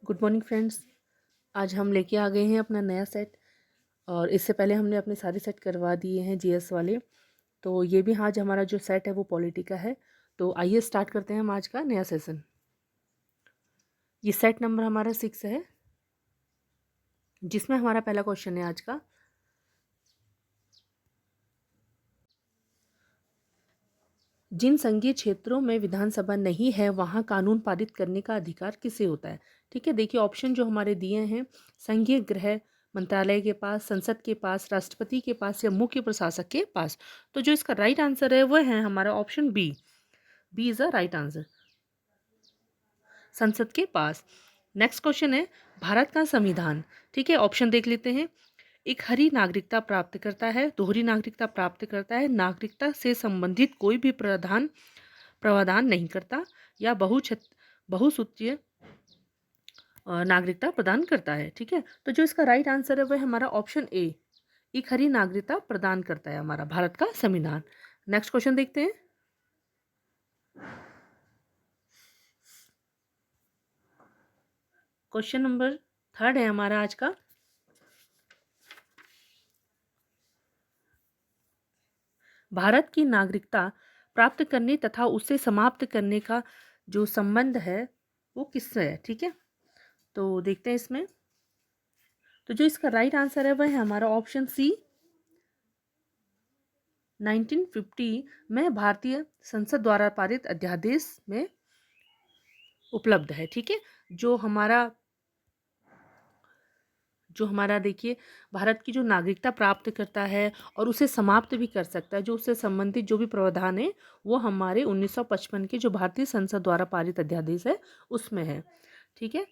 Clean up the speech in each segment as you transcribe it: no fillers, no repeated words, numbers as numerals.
Good morning friends. आज हम लेके आ गए हैं अपना नया सेट। और इससे पहले हमने अपने सारे सेट करवा दिए हैं जीएस वाले। तो ये भी आज हमारा जो सेट है वो पॉलिटी का है। तो आइए स्टार्ट करते हैं हम आज का नया सेशन। ये सेट नंबर हमारा 6 है, जिसमें हमारा पहला क्वेश्चन है आज का। जिन संघीय क्षेत्रों में विधानसभा नहीं है वहाँ कानून पारित करने का अधिकार किसे होता है। ठीक है, देखिए ऑप्शन जो हमारे दिए हैं, संघीय गृह मंत्रालय के पास, संसद के पास, राष्ट्रपति के पास या मुख्य प्रशासक के पास। तो जो इसका राइट आंसर है वह है हमारा option B. B is the right answer, संसद के पास। नेक्स्ट क्वेश्चन है भारत का संविधान। ठीक है, ऑप्शन देख लेते हैं। एक हरी नागरिकता प्राप्त करता है, दोहरी नागरिकता प्राप्त करता है, नागरिकता से संबंधित कोई भी प्रावधान नहीं करता, या बहुसूत्रीय नागरिकता प्रदान करता है। ठीक है, तो जो इसका राइट आंसर है वह हमारा ऑप्शन ए, एक हरी नागरिकता प्रदान करता है हमारा भारत का संविधान। नेक्स्ट क्वेश्चन देखते हैं। क्वेश्चन नंबर 3 है हमारा आज का। भारत की नागरिकता प्राप्त करने तथा उसे समाप्त करने का जो संबंध है वो किससे है। ठीक है, तो देखते हैं इसमें। तो जो इसका राइट आंसर है वह है हमारा ऑप्शन सी, 1950 में भारतीय संसद द्वारा पारित अध्यादेश में उपलब्ध है। ठीक है, जो हमारा देखिए भारत की जो नागरिकता प्राप्त करता है और उसे समाप्त भी कर सकता है, जो उससे संबंधित जो भी प्रावधान है वो हमारे 1955 के जो भारतीय संसद द्वारा पारित अध्यादेश है उसमें है। ठीक है,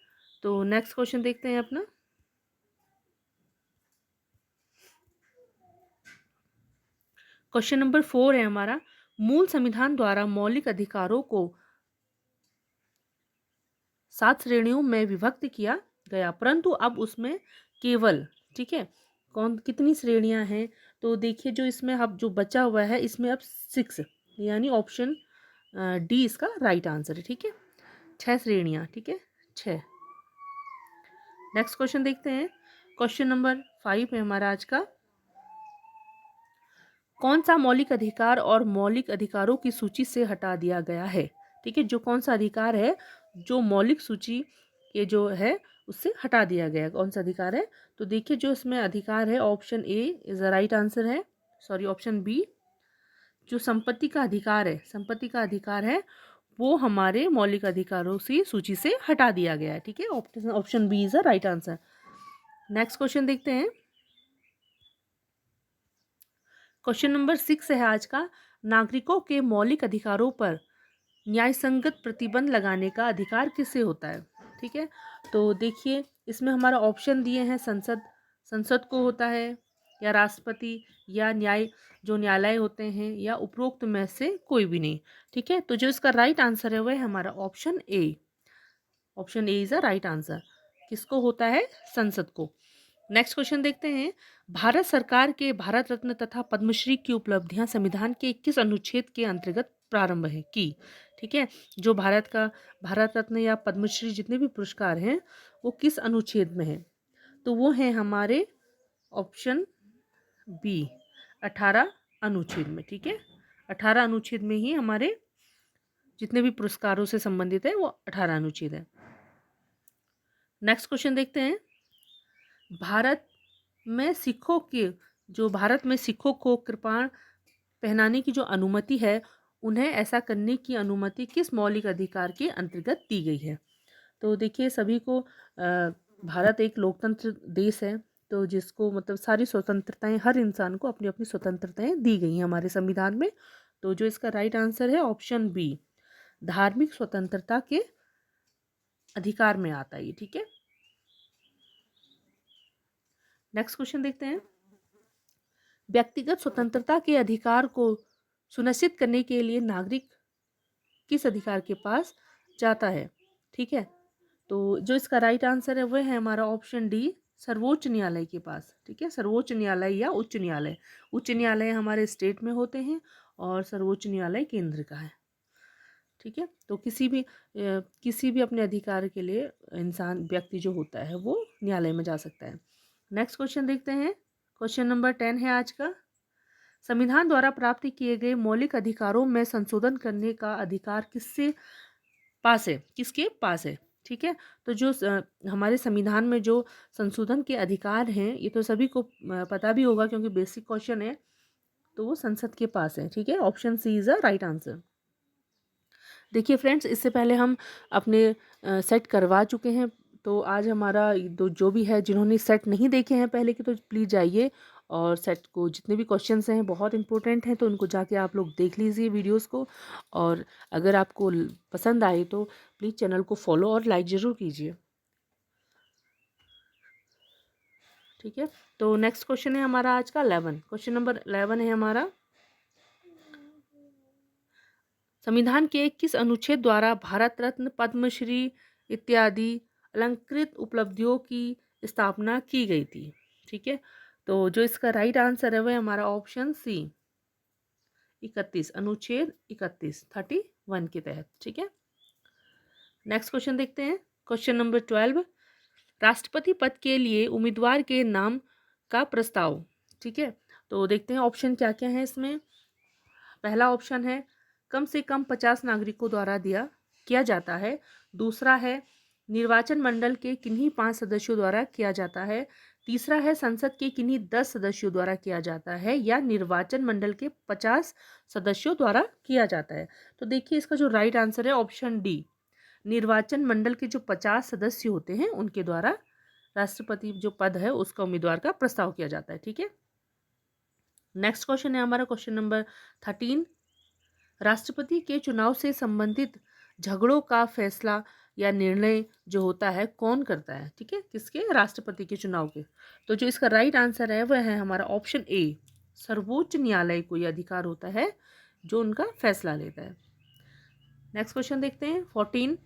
तो नेक्स्ट क्वेश्चन देखते हैं अपना। क्वेश्चन नंबर 4 है हमारा। मूल संविधान द्वारा मौलिक अधिकारों को 7 श्रेणियों में विभक्त किया गया, परंतु अब उसमें केवल, ठीक है, कितनी श्रेणियां हैं। तो देखिए जो इसमें अब जो बचा हुआ है इसमें अब 6, यानी ऑप्शन डी इसका राइट आंसर है। ठीक है, 6 श्रेणियां। ठीक है, 6। नेक्स्ट क्वेश्चन देखते हैं। क्वेश्चन नंबर 5 है हमारा आज का। कौन सा मौलिक अधिकार और मौलिक अधिकारों की सूची से हटा दिया गया है। ठीक है, जो कौन सा अधिकार है जो मौलिक सूची के जो है उससे हटा दिया गया, कौन सा अधिकार है। तो देखिए जो इसमें अधिकार है option A is the right answer है, सॉरी ऑप्शन बी। जो संपत्ति का अधिकार है, संपत्ति का अधिकार है वो हमारे मौलिक अधिकारों से सूची से हटा दिया गया है। ठीक है, option B is the right answer. Next question देखते हैं। क्वेश्चन नंबर 6 है आज का। नागरिकों के मौलिक अधिकारों पर न्यायसंगत प्रतिबंध लगाने का अधिकार किसे होता है। ठीक है, तो देखिए इसमें हमारा ऑप्शन दिए हैं, संसद को होता है, या राष्ट्रपति, या न्यायालय होते हैं, या उपरोक्त में से कोई भी नहीं। ठीक है, तो जो इसका राइट आंसर है वह है हमारा option A. Option A is a right answer. किसको होता है, संसद को। नेक्स्ट क्वेश्चन देखते हैं। भारत सरकार के भारत रत्न तथा पद्मश्री की उपलब्धियां संविधान के किस अनुच्छेद के अंतर्गत प्रारंभ है की। ठीक है, जो भारत का भारत रत्न या पद्मश्री जितने भी पुरस्कार हैं वो किस अनुच्छेद में है। तो वो है हमारे ऑप्शन बी, 18 अनुच्छेद में। ठीक है, 18 अनुच्छेद में ही हमारे जितने भी पुरस्कारों से संबंधित है वो 18 अनुच्छेद है। नेक्स्ट क्वेश्चन देखते हैं। भारत में सिखों को कृपाण पहनाने की जो अनुमति है, उन्हें ऐसा करने की अनुमति किस मौलिक अधिकार के अंतर्गत दी गई है। तो देखिए सभी को भारत एक लोकतंत्र देश है, तो जिसको मतलब सारी स्वतंत्रताएं, हर इंसान को अपनी अपनी स्वतंत्रताएं दी गई हैं हमारे संविधान में। तो जो इसका राइट आंसर है ऑप्शन बी, धार्मिक स्वतंत्रता के अधिकार में आता है ये। ठीक है, नेक्स्ट क्वेश्चन देखते हैं। व्यक्तिगत स्वतंत्रता के अधिकार को सुनिश्चित करने के लिए नागरिक किस अधिकार के पास जाता है। ठीक है, तो जो इसका राइट आंसर है वह है हमारा ऑप्शन डी, सर्वोच्च न्यायालय के पास। ठीक है, सर्वोच्च न्यायालय या उच्च न्यायालय। उच्च न्यायालय हमारे स्टेट में होते हैं और सर्वोच्च न्यायालय केंद्र का है। ठीक है। तो किसी भी अपने अधिकार के लिए इंसान व्यक्ति जो होता है वो न्यायालय में जा सकता है। नेक्स्ट क्वेश्चन देखते हैं। क्वेश्चन नंबर 10 है आज का। संविधान द्वारा प्राप्त किए गए मौलिक अधिकारों में संशोधन करने का अधिकार किसके पास है? ठीक है। तो हमारे संविधान में जो संशोधन के अधिकार हैं, ये तो सभी को पता भी होगा क्योंकि बेसिक क्वेश्चन है, तो वो संसद के पास है। ठीक है। Option C is the right answer. देखिए फ्रेंड्स, इससे पहले हम अपने सेट करवा चुके हैं, तो आज हमारा जो भी है, जिन्होंने सेट नहीं देखे हैं पहले के, तो प्लीज़ जाइए और सेट को, जितने भी क्वेश्चंस हैं बहुत इंपॉर्टेंट हैं, तो उनको जाके आप लोग देख लीजिए वीडियोस को। और अगर आपको पसंद आए तो प्लीज़ चैनल को फॉलो और लाइक ज़रूर कीजिए। ठीक है। तो नेक्स्ट क्वेश्चन है हमारा आज का 11। क्वेश्चन नंबर 11 है हमारा, संविधान के किस अनुच्छेद द्वारा भारत रत्न, पद्मश्री इत्यादि अलंकृत उपलब्धियों की स्थापना की गई थी? ठीक है। तो जो इसका राइट आंसर है वह हमारा ऑप्शन सी 31, अनुच्छेद 31 के तहत। ठीक है। नेक्स्ट क्वेश्चन देखते हैं। क्वेश्चन नंबर 12, राष्ट्रपति पद के लिए उम्मीदवार के नाम का प्रस्ताव। ठीक है। तो देखते हैं ऑप्शन क्या क्या है इसमें। पहला ऑप्शन है कम से कम 50 नागरिकों द्वारा किया जाता है। दूसरा है निर्वाचन मंडल के किन्हीं 5 सदस्यों द्वारा किया जाता है। तीसरा है संसद के किन्हीं 10 सदस्यों द्वारा किया जाता है, या निर्वाचन मंडल के 50 सदस्यों द्वारा किया जाता है। तो देखिए इसका जो राइट आंसर है ऑप्शन डी, निर्वाचन मंडल के जो 50 सदस्य होते हैं उनके द्वारा राष्ट्रपति जो पद है उसका उम्मीदवार का प्रस्ताव किया जाता है। ठीक है। नेक्स्ट क्वेश्चन है हमारा क्वेश्चन नंबर 13, राष्ट्रपति के चुनाव से संबंधित झगड़ों का फैसला या निर्णय जो होता है कौन करता है? ठीक है, किसके? राष्ट्रपति के चुनाव के। तो जो इसका राइट आंसर है वह है हमारा ऑप्शन ए, सर्वोच्च न्यायालय को यह अधिकार होता है जो उनका फैसला लेता है। नेक्स्ट क्वेश्चन देखते हैं 14,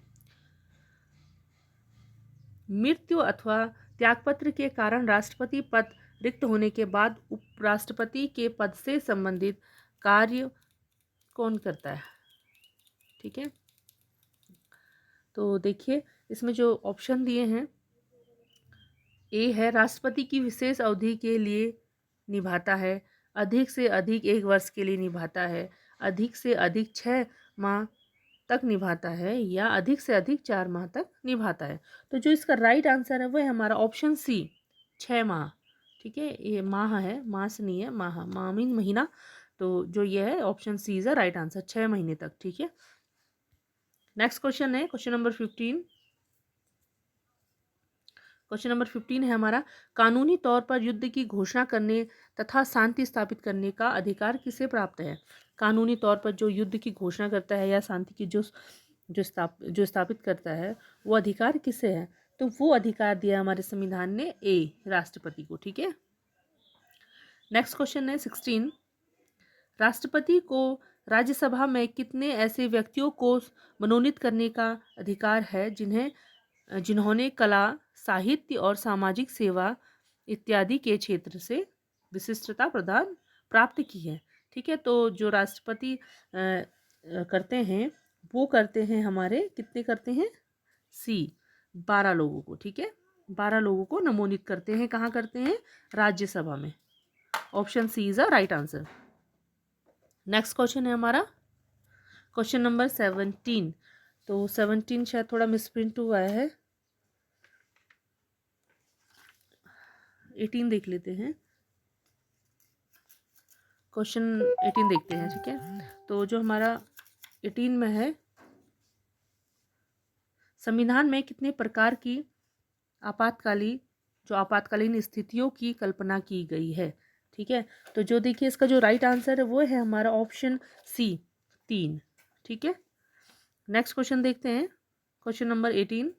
मृत्यु अथवा त्यागपत्र के कारण राष्ट्रपति पद रिक्त होने के बाद उपराष्ट्रपति के पद से संबंधित कार्य कौन करता है? ठीक है। तो देखिए इसमें जो ऑप्शन दिए हैं, ए है राष्ट्रपति की विशेष अवधि के लिए निभाता है, अधिक से अधिक 1 वर्ष के लिए निभाता है, अधिक से अधिक 6 माह तक निभाता है, या अधिक से अधिक 4 माह तक निभाता है। तो जो इसका राइट आंसर है वह है हमारा ऑप्शन सी, 6 माह। ठीक है, ये माह है, मास नहीं है, माह मीन महीना। तो जो ये है option C is the right answer, 6 महीने तक। ठीक है। नेक्स्ट क्वेश्चन है क्वेश्चन नंबर 15। क्वेश्चन नंबर 15 है हमारा, कानूनी तौर पर युद्ध की घोषणा करने तथा शांति स्थापित करने का अधिकार किसे प्राप्त है? कानूनी तौर पर जो युद्ध की घोषणा करता है या शांति की जो स्थापित करता है वो अधिकार किसे है? तो वो अधिकार दिया हमारे संविधान ने ए, राष्ट्रपति को। ठीक है। नेक्स्ट क्वेश्चन है 16, राष्ट्रपति को राज्यसभा में कितने ऐसे व्यक्तियों को मनोनीत करने का अधिकार है जिन्होंने कला, साहित्य और सामाजिक सेवा इत्यादि के क्षेत्र से विशिष्टता प्रदान प्राप्त की है? ठीक है। तो जो राष्ट्रपति करते हैं वो करते हैं हमारे, कितने करते हैं? सी, 12 लोगों को। ठीक है, 12 लोगों को मनोनीत करते हैं। कहाँ करते हैं? राज्यसभा में। Option C is a right answer. Next question है हमारा क्वेश्चन नंबर 17। तो 17 शायद थोड़ा मिसप्रिंट हुआ है, 18 देख लेते हैं। क्वेश्चन 18 देखते हैं। ठीक है। तो जो हमारा 18 में है, संविधान में कितने प्रकार की आपातकालीन स्थितियों की कल्पना की गई है? ठीक है। तो जो देखिए इसका जो राइट आंसर है वो है हमारा ऑप्शन सी, 3। ठीक है। नेक्स्ट क्वेश्चन देखते हैं क्वेश्चन नंबर 18,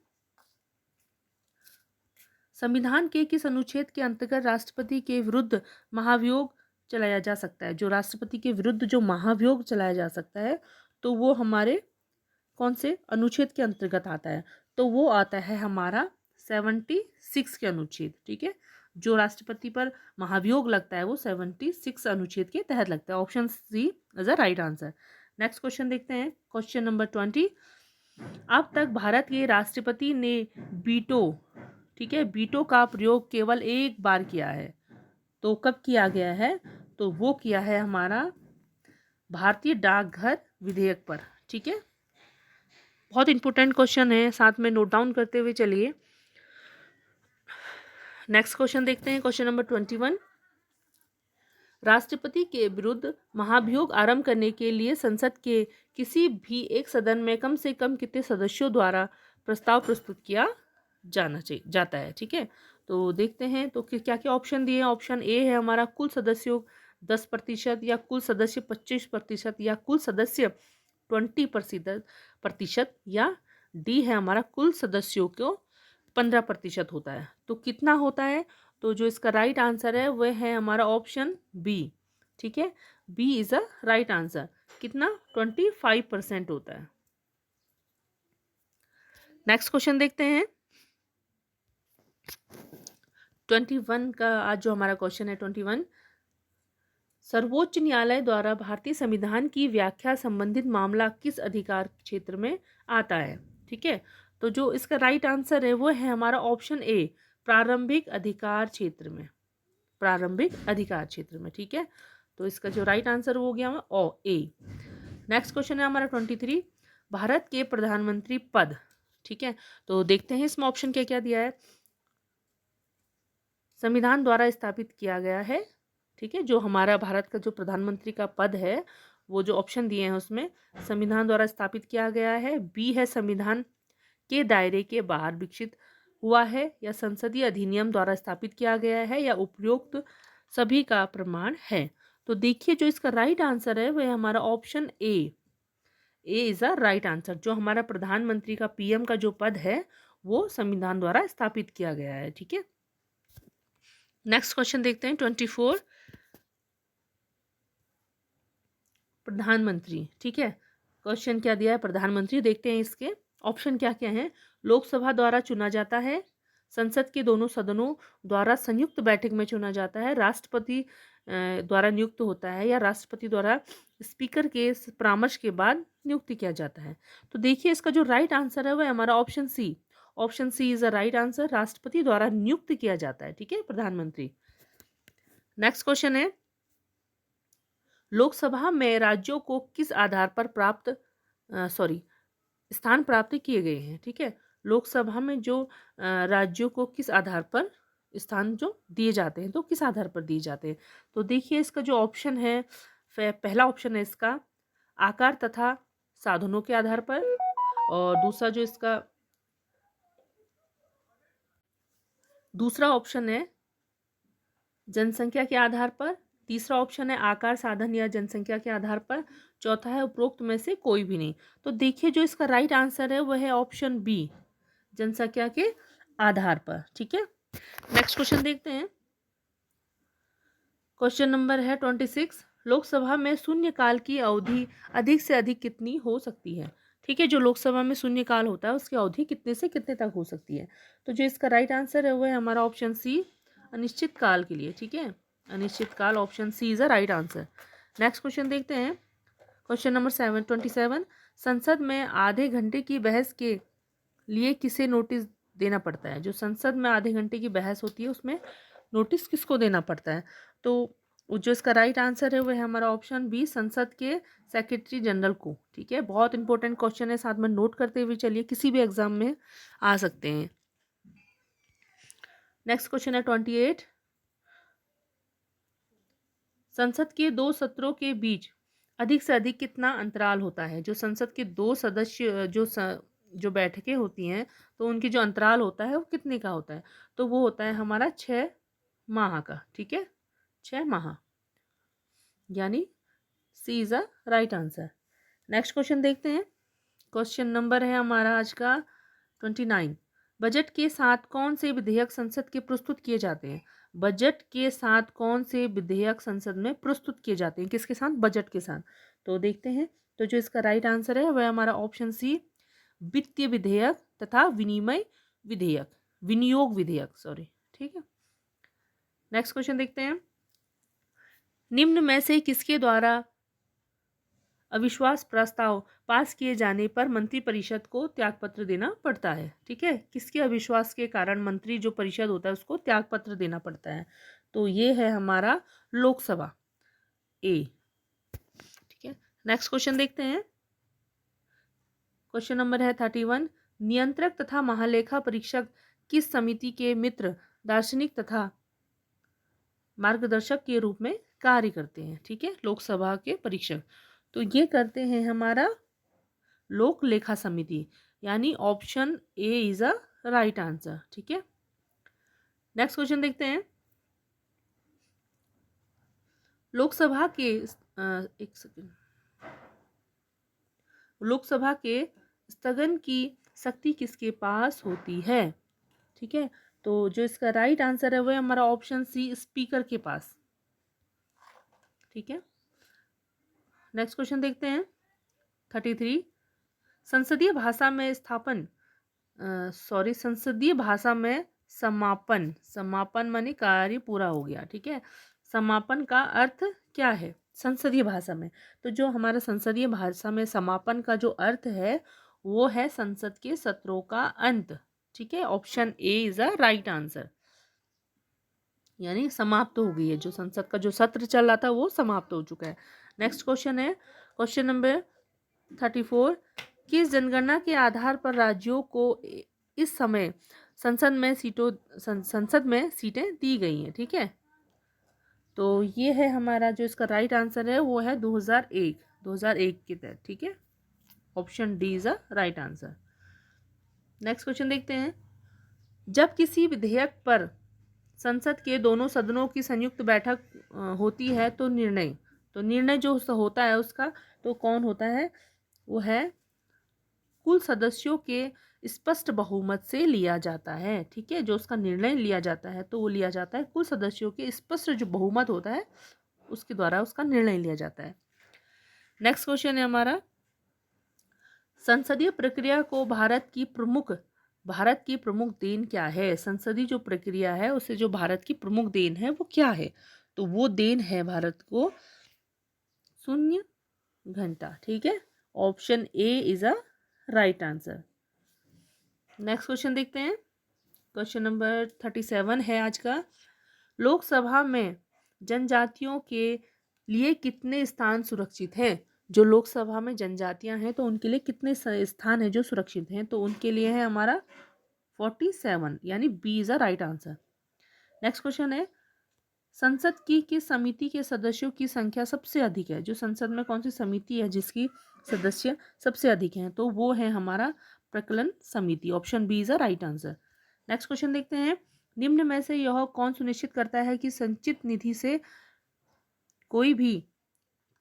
संविधान के किस अनुच्छेद के अंतर्गत राष्ट्रपति के विरुद्ध महाभियोग चलाया जा सकता है? जो राष्ट्रपति के विरुद्ध जो महाभियोग चलाया जा सकता है तो वो हमारे कौन से अनुच्छेद के अंतर्गत आता है? तो वो आता है हमारा 76 के अनुच्छेद। ठीक है। जो राष्ट्रपति पर महाभियोग लगता है वो 76 अनुच्छेद के तहत लगता है। Option C is a right answer. Next question देखते हैं, क्वेश्चन नंबर 20। अब तक भारत के राष्ट्रपति ने वीटो, ठीक है, वीटो का प्रयोग केवल एक बार किया है, तो कब किया गया है? तो वो किया है हमारा भारतीय डाकघर विधेयक पर, ठीक है। बहुत इंपॉर्टेंट क्वेश्चन है, साथ में नोट डाउन करते हुए चलिए। नेक्स्ट क्वेश्चन देखते हैं, क्वेश्चन नंबर 21। राष्ट्रपति के विरुद्ध महाभियोग आरंभ करने के लिए संसद के किसी भी एक सदन में कम से कम कितने सदस्यों द्वारा प्रस्ताव प्रस्तुत किया जाता है, ठीक है। तो देखते हैं, तो क्या क्या ऑप्शन दिए हैं। ऑप्शन ए है हमारा कुल सदस्यों 10%, या कुल सदस्य 25%, या कुल सदस्य 20%, या डी है हमारा कुल सदस्यों को 15% होता है। तो कितना होता है? तो जो इसका राइट आंसर है वह है हमारा ऑप्शन बी, ठीक है। B is a right answer. कितना? 25% होता है। नेक्स्ट क्वेश्चन देखते हैं, 21 का आज जो हमारा क्वेश्चन है 21। सर्वोच्च न्यायालय द्वारा भारतीय संविधान की व्याख्या संबंधित मामला किस अधिकार क्षेत्र में आता है, ठीक है। तो जो इसका राइट आंसर है वो है हमारा ऑप्शन ए, प्रारंभिक अधिकार क्षेत्र में, प्रारंभिक अधिकार क्षेत्र में, ठीक है। तो इसका जो राइट आंसर हो गया ओ ए। नेक्स्ट क्वेश्चन है हमारा 23। भारत के प्रधानमंत्री पद, ठीक है। तो देखते हैं इसमें ऑप्शन क्या क्या दिया है। संविधान द्वारा स्थापित किया गया है, ठीक है। जो हमारा भारत का जो प्रधानमंत्री का पद है वो जो ऑप्शन दिए हैं उसमें संविधान द्वारा स्थापित किया गया है। बी है संविधान के दायरे के बाहर विकसित हुआ है, या संसदीय अधिनियम द्वारा स्थापित किया गया है, या उपयुक्त सभी का प्रमाण है। तो देखिए जो इसका राइट आंसर है वह हमारा option A is a right answer. जो हमारा प्रधानमंत्री का पीएम का जो पद है वो संविधान द्वारा स्थापित किया गया है, ठीक है। नेक्स्ट क्वेश्चन देखते हैं 24। प्रधानमंत्री, ठीक है। क्वेश्चन क्या दिया है? प्रधानमंत्री। देखते हैं इसके ऑप्शन क्या क्या हैं। लोकसभा द्वारा चुना जाता है, संसद के दोनों सदनों द्वारा संयुक्त बैठक में चुना जाता है, राष्ट्रपति द्वारा नियुक्त होता है, या राष्ट्रपति द्वारा स्पीकर के परामर्श के बाद नियुक्त किया जाता है। तो देखिए इसका जो राइट आंसर है वह हमारा option C, option C is a right answer. राष्ट्रपति द्वारा नियुक्त किया जाता है, ठीक है, प्रधानमंत्री। नेक्स्ट क्वेश्चन है, लोकसभा में राज्यों को किस आधार पर स्थान प्राप्त किए गए हैं, ठीक है। लोकसभा में जो राज्यों को किस आधार पर स्थान जो दिए जाते हैं, तो किस आधार पर दिए जाते हैं। तो देखिए इसका जो ऑप्शन है, पहला ऑप्शन है इसका आकार तथा साधनों के आधार पर, और दूसरा ऑप्शन है जनसंख्या के आधार पर, तीसरा ऑप्शन है आकार, साधन या जनसंख्या के आधार पर, चौथा है उपरोक्त में से कोई भी नहीं। तो देखिए जो इसका राइट आंसर है वह है ऑप्शन बी, जनसंख्या के आधार पर, ठीक है। नेक्स्ट क्वेश्चन देखते हैं, क्वेश्चन नंबर है 26। लोकसभा में शून्यकाल की अवधि अधिक से अधिक कितनी हो सकती है, ठीक है। जो लोकसभा में शून्यकाल होता है उसकी अवधि कितने से कितने तक हो सकती है। तो जो इसका राइट आंसर है वह है हमारा ऑप्शन सी, अनिश्चित काल के लिए, ठीक है। अनिश्चित काल, option C is a right answer. Next question देखते हैं, क्वेश्चन नंबर 27। संसद में आधे घंटे की बहस के लिए किसे नोटिस देना पड़ता है। जो संसद में आधे घंटे की बहस होती है उसमें नोटिस किसको देना पड़ता है। तो जो इसका राइट आंसर है वो है हमारा ऑप्शन बी, संसद के सेक्रेटरी जनरल को, ठीक है। बहुत इंपॉर्टेंट क्वेश्चन है, साथ में नोट करते हुए चलिए, किसी भी एग्जाम में आ सकते हैं। नेक्स्ट क्वेश्चन है 28। संसद के दो सत्रों के बीच अधिक से अधिक कितना अंतराल होता है। जो संसद के दो सदस्य जो बैठकें होती हैं तो उनकी जो अंतराल होता है वो कितने का होता है। तो वो होता है हमारा 6 माह का, ठीक है, 6 माह, यानी C is a right answer. Next question देखते हैं, क्वेश्चन नंबर है हमारा आज का 29। बजट के साथ कौन से विधेयक संसद के प्रस्तुत किए जाते हैं। बजट के साथ कौन से विधेयक संसद में प्रस्तुत किए जाते हैं, किसके साथ? बजट के साथ। तो देखते हैं, तो जो इसका राइट आंसर है वह हमारा ऑप्शन सी, वित्तीय विधेयक तथा विनियोग विधेयक, सॉरी, ठीक है। नेक्स्ट क्वेश्चन देखते हैं, निम्न में से किसके द्वारा अविश्वास प्रस्ताव पास किए जाने पर मंत्रिपरिषद को त्यागपत्र देना पड़ता है। ठीक है, किसके अविश्वास के कारण मंत्री जो परिषद होता है उसको त्यागपत्र देना पड़ता है? तो ये है हमारा लोकसभा ए। ठीक है, नेक्स्ट क्वेश्चन देखते हैं। क्वेश्चन नंबर है 31। नियंत्रक तथा महालेखा परीक्षक किस समिति के मित्र, दार्शनिक तथा मार्गदर्शक के रूप में कार्य करते हैं? ठीक है, लोकसभा के परीक्षक तो ये करते हैं हमारा लोक लेखा समिति, यानी option A is a right answer. ठीक है, नेक्स्ट क्वेश्चन देखते हैं। लोकसभा के एक सेकंड, लोकसभा के स्थगन की शक्ति किसके पास होती है? ठीक है, तो जो इसका राइट आंसर है वो है हमारा ऑप्शन सी, स्पीकर के पास। ठीक है, नेक्स्ट क्वेश्चन देखते हैं 33। संसदीय भाषा में संसदीय भाषा में समापन, समापन माने कार्य पूरा हो गया। ठीक है, समापन का अर्थ क्या है संसदीय भाषा में? तो जो हमारा संसदीय भाषा में समापन का जो अर्थ है वो है संसद के सत्रों का अंत। ठीक है, option A is a right answer, यानी समाप्त हो गई है, जो संसद का जो सत्र चल रहा था वो समाप्त हो चुका है। नेक्स्ट क्वेश्चन है क्वेश्चन नंबर 34। किस जनगणना के आधार पर राज्यों को इस समय संसद में सीटें दी गई हैं? ठीक है, तो ये है हमारा जो इसका राइट आंसर है वो है 2001 के तहत। ठीक है, option D is a right answer. Next question देखते हैं। जब किसी विधेयक पर संसद के दोनों सदनों की संयुक्त बैठक होती है तो निर्णय जो होता है उसका तो कौन होता है? वो है कुल सदस्यों के स्पष्ट बहुमत से लिया जाता है। ठीक है, जो उसका निर्णय लिया जाता है तो वो लिया जाता है कुल सदस्यों के स्पष्ट जो बहुमत होता है उसके द्वारा उसका निर्णय लिया जाता है। नेक्स्ट क्वेश्चन है हमारा, संसदीय प्रक्रिया को भारत की प्रमुख देन क्या है? संसदीय जो प्रक्रिया है उसे जो भारत की प्रमुख देन है वो क्या है? तो वो देन है भारत को शून्य घंटा। ठीक है, option A is a right answer. Next question देखते हैं। क्वेश्चन नंबर 37 है आज का। लोकसभा में जनजातियों के लिए कितने स्थान सुरक्षित हैं? जो लोकसभा में जनजातियां हैं तो उनके लिए कितने स्थान है जो सुरक्षित हैं? तो उनके लिए है हमारा 47, यानी B is a right answer. Next question है, संसद की किस समिति के सदस्यों की संख्या सबसे अधिक है? जो संसद में कौन सी समिति है जिसकी सदस्य सबसे अधिक हैं? तो वो है हमारा प्रकलन समिति, option B is a right answer. Next question देखते हैं। निम्न में से यह कौन सुनिश्चित करता है कि संचित निधि से कोई भी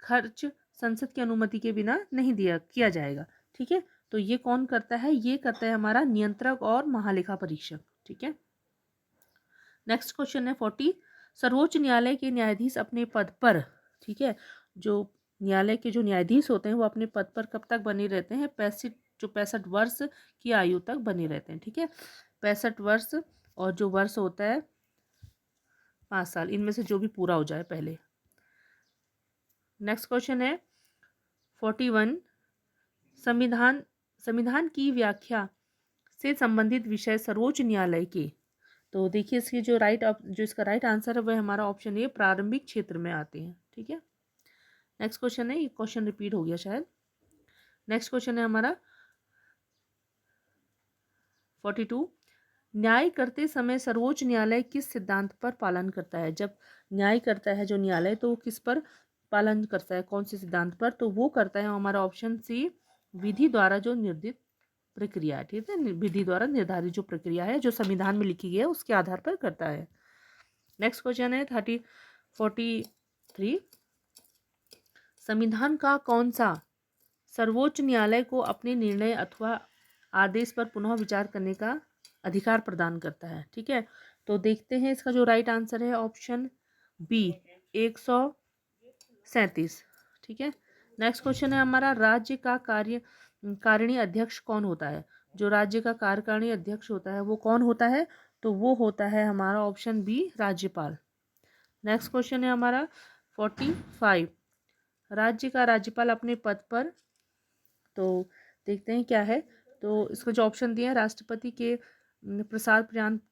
खर्च संसद की अनुमति के बिना नहीं किया जाएगा? ठीक है, तो ये कौन करता है? ये करता है हमारा नियंत्रक और महालेखा परीक्षक। ठीक है, नेक्स्ट क्वेश्चन है 40। सर्वोच्च न्यायालय के न्यायाधीश अपने पद पर, ठीक है, जो न्यायालय के जो न्यायाधीश होते हैं वो अपने पद पर कब तक बने रहते हैं? 65 वर्ष की आयु तक बने रहते हैं। ठीक है, 65 वर्ष और जो वर्ष होता है 5 साल, इनमें से जो भी पूरा हो जाए पहले। नेक्स्ट क्वेश्चन है 41। संविधान की व्याख्या से संबंधित विषय सर्वोच्च न्यायालय के, तो देखिए इसकी जो इसका राइट आंसर है वह हमारा ऑप्शन ए, प्रारंभिक क्षेत्र में आते हैं। ठीक है, नेक्स्ट क्वेश्चन है, ये क्वेश्चन रिपीट हो गया शायद। नेक्स्ट क्वेश्चन है हमारा 42। न्याय करते समय सर्वोच्च न्यायालय किस सिद्धांत पर पालन करता है? जब न्याय करता है जो न्यायालय तो वो किस पर पालन करता है, कौन से सिद्धांत पर? तो वो करता है हमारा ऑप्शन सी, विधि द्वारा जो निर्धारित प्रक्रिया है। ठीक है, विधि द्वारा निर्धारित जो प्रक्रिया है जो संविधान में लिखी गई है उसके आधार पर करता है। नेक्स्ट क्वेश्चन है 43। संविधान का कौन सा सर्वोच्च न्यायालय को अपने निर्णय अथवा आदेश पर पुनः विचार करने का अधिकार प्रदान करता है? ठीक है, तो देखते हैं इसका जो राइट आंसर है ऑप्शन बी, 137। ठीक है, नेक्स्ट क्वेश्चन है हमारा, राज्य का कार्यकारिणी अध्यक्ष कौन होता है? जो राज्य का कार्यकारिणी अध्यक्ष होता है वो कौन होता है? तो वो होता है हमारा ऑप्शन बी, राज्यपाल। नेक्स्ट क्वेश्चन है हमारा 45। राज्य का राज्यपाल अपने पद पर, तो देखते हैं क्या है। तो इसको जो ऑप्शन दिए हैं, राष्ट्रपति के प्रसार पर्यंत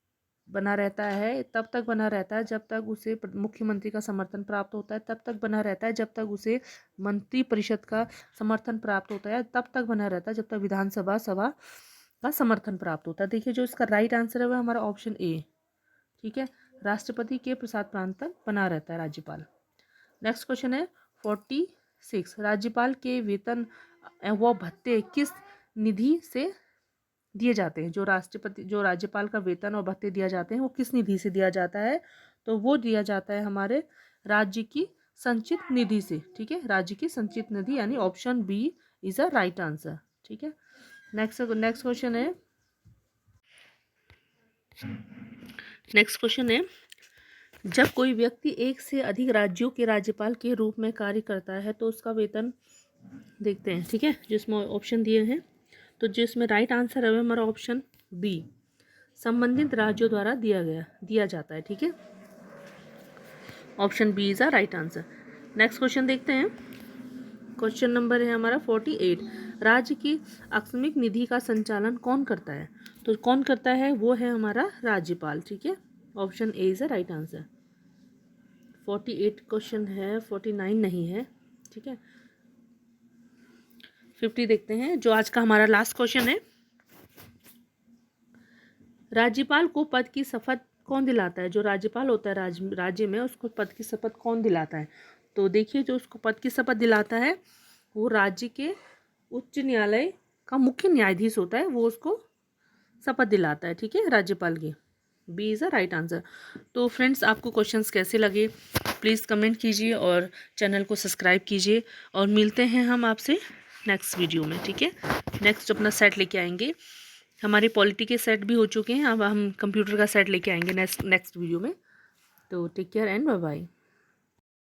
बना रहता है, तब तक बना रहता है जब तक उसे मुख्यमंत्री का समर्थन प्राप्त होता है, तब तक बना रहता है जब तक उसे मंत्री परिषद का समर्थन प्राप्त होता है, तब तक बना रहता है जब तक विधानसभा सभा का समर्थन प्राप्त होता है। देखिए जो इसका राइट आंसर है वह हमारा ऑप्शन ए, ठीक है। राष्ट्रपति के प्रसाद प्रांत तक बना रहता है राज्यपाल। नेक्स्ट क्वेश्चन है 46, राज्यपाल के वेतन व भत्ते किस निधि से दिए जाते हैं? जो राज्यपाल का वेतन और भत्ते दिया जाते हैं वो किस निधि से दिया जाता है? तो वो दिया जाता है हमारे राज्य की संचित निधि से, ठीक है। राज्य की संचित निधि यानी option B is a right answer, ठीक है। नेक्स्ट क्वेश्चन है जब कोई व्यक्ति एक से अधिक राज्यों के राज्यपाल के रूप में कार्य करता है तो उसका वेतन देखते हैं, ठीक है। जिसमें ऑप्शन दिए हैं, तो जिसमें राइट आंसर है हमारा ऑप्शन बी, संबंधित राज्यों द्वारा दिया जाता है, ठीक है। Option B is a right answer. Next question देखते हैं। क्वेश्चन नंबर है हमारा 48, राज्य की आकस्मिक निधि का संचालन कौन करता है? तो कौन करता है वो है हमारा राज्यपाल, ठीक है। Option A is a right answer. 48 question है, 49 नहीं है, ठीक है। 50 देखते हैं जो आज का हमारा लास्ट क्वेश्चन है। राज्यपाल को पद की शपथ कौन दिलाता है? जो राज्यपाल होता है राज्य में उसको पद की शपथ कौन दिलाता है? तो देखिए जो उसको पद की शपथ दिलाता है वो राज्य के उच्च न्यायालय का मुख्य न्यायाधीश होता है, वो उसको शपथ दिलाता है, ठीक है, राज्यपाल की। B is a right answer. तो फ्रेंड्स आपको क्वेश्चंस कैसे लगे प्लीज़ कमेंट कीजिए और चैनल को सब्सक्राइब कीजिए, और मिलते हैं हम आपसे नेक्स्ट वीडियो में, ठीक है। नेक्स्ट अपना सेट लेके आएंगे, हमारे पॉलिटी के सेट भी हो चुके हैं, अब हम कंप्यूटर का सेट लेके आएंगे नेक्स्ट वीडियो में। तो take care and bye bye.